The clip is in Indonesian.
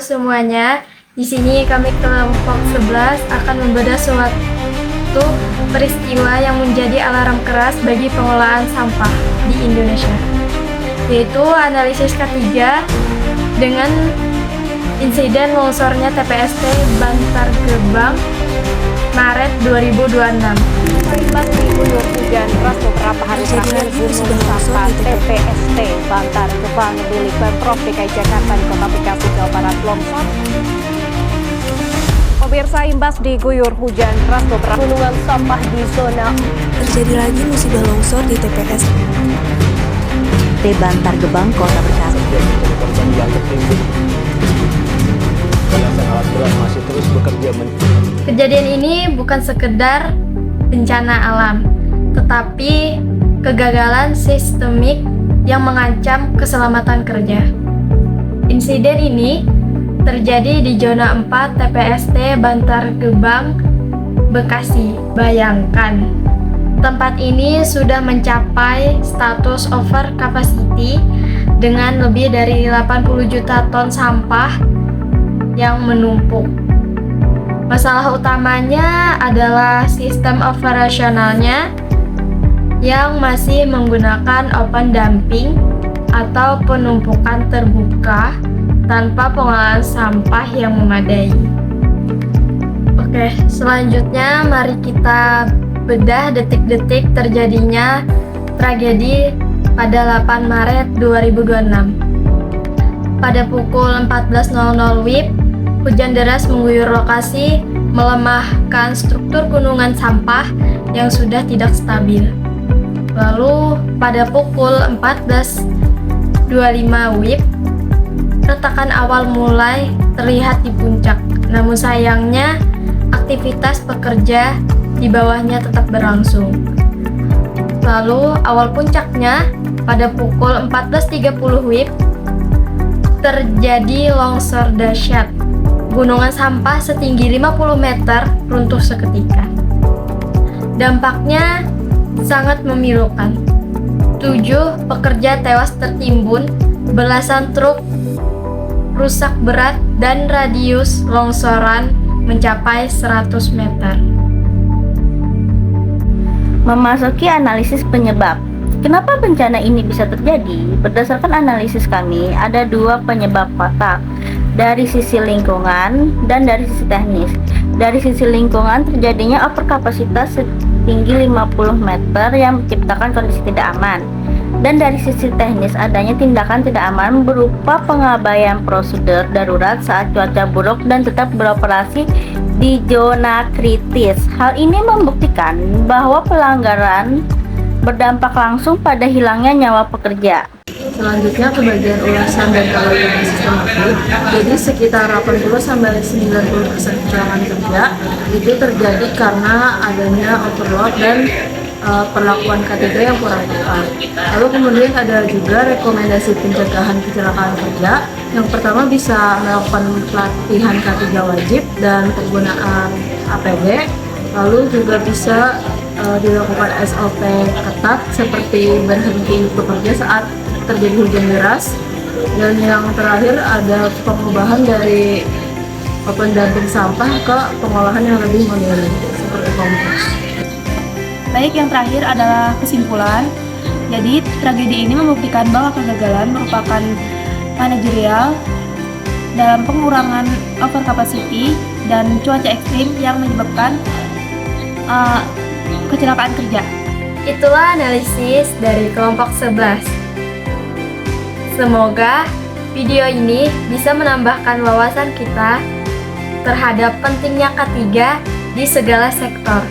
semuanya. Di sini kami kelompok 11 akan membedah suatu peristiwa yang menjadi alarm keras bagi pengelolaan sampah di Indonesia, yaitu analisis K3 dengan insiden longsornya TPST Bantar Gebang Maret 2026. Seimbang diguyur hujan deras beberapa hari terakhir, gunung sampah TPST Bantar Gebang milik Pemprov DKI Jakarta di Kota Bekasi, Jawa Barat longsor. Pemirsa, imbas diguyur hujan deras beberapa gunungan sampah di zona terjadi lagi musibah longsor di TPST Bantar Gebang, Kota Bekasi. Korban yang tertimbun. Belasan alat berat masih terus bekerja. Kejadian ini bukan sekedar bencana alam, tetapi kegagalan sistemik yang mengancam keselamatan kerja. Insiden ini terjadi di zona 4 TPST Bantar Gebang, Bekasi. Bayangkan, tempat ini sudah mencapai status over capacity dengan lebih dari 80 juta ton sampah yang menumpuk. Masalah utamanya adalah sistem operasionalnya yang masih menggunakan open dumping atau penumpukan terbuka tanpa pengolahan sampah yang memadai. Oke, selanjutnya mari kita bedah detik-detik terjadinya tragedi pada 8 Maret 2026. Pada pukul 14.00 WIB, hujan deras mengguyur lokasi, melemahkan struktur gunungan sampah yang sudah tidak stabil. Lalu pada pukul 14.25 WIB, retakan awal mulai terlihat di puncak. Namun sayangnya, aktivitas pekerja di bawahnya tetap berlangsung. Lalu awal puncaknya pada pukul 14.30 WIB terjadi longsor dahsyat. Gunungan sampah setinggi 50 meter runtuh seketika. Dampaknya sangat memilukan. 7 pekerja tewas tertimbun, belasan truk rusak berat, dan radius longsoran mencapai 100 meter. Memasuki analisis penyebab. Kenapa bencana ini bisa terjadi? Berdasarkan analisis kami, ada 2 penyebab fatal, dari sisi lingkungan dan dari sisi teknis. Dari sisi lingkungan, terjadinya overkapasitas setinggi 50 meter yang menciptakan kondisi tidak aman. Dan dari sisi teknis, adanya tindakan tidak aman berupa pengabaian prosedur darurat saat cuaca buruk dan tetap beroperasi di zona kritis. Hal ini membuktikan bahwa pelanggaran berdampak langsung pada hilangnya nyawa pekerja. Selanjutnya ke bagian ulasan dan kalkulasi sistematik. Jadi sekitar 80-90% kecelakaan kerja itu terjadi karena adanya overload dan perlakuan K3 yang kurang tepat. Lalu kemudian ada juga rekomendasi pencegahan kecelakaan kerja. Yang pertama bisa melakukan pelatihan K3 wajib dan penggunaan APD. Lalu juga bisa dilakukan SOP ketat seperti berhenti bekerja saat terjadi hujan deras. Dan yang terakhir ada pengubahan dari open dumping sampah ke pengolahan yang lebih modern seperti kompos. Baik, yang terakhir adalah kesimpulan. Jadi, tragedi ini membuktikan bahwa kegagalan merupakan manajerial dalam pengurangan overcapacity dan cuaca ekstrim yang menyebabkan kecelakaan kerja. Itulah analisis dari kelompok 11. Semoga video ini bisa menambahkan wawasan kita terhadap pentingnya K3 di segala sektor.